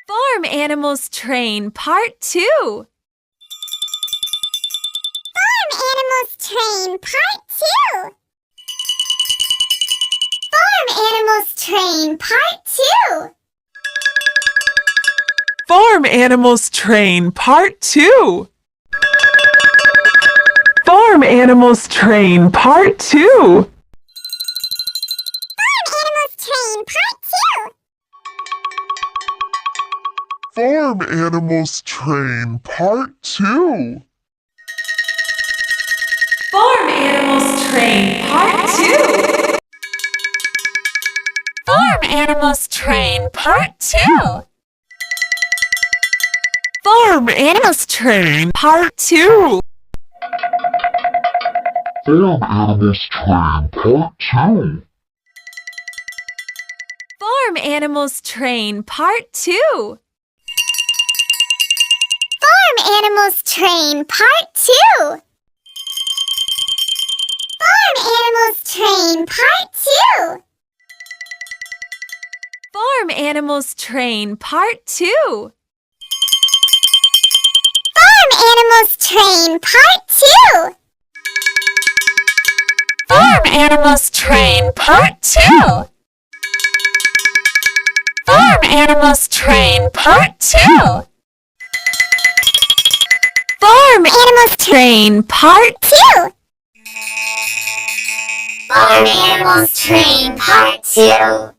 Farm Animals Train Part 2. Farm Animals Train Part 2. Farm Animals Train Part 2. Farm Animals Train Part 2. Farm Animals Train Part 2. Farm Animals Train Part 2. Farm Animals Train Part 2. Farm Animals Train Part 2. Farm Animals Train Part 2. Farm Animals Train Part 2. Farm Animals Train Part 2. Farm Animals Train Part 2. Farm Animals Train Part 2. Farm Animals Train Part 2. Farm Animals Train Part 2. Farm Animals Train Part 2. Farm Animals Train Part 2. Farm Animals Train Part 2. Farm Animals Train Part 2.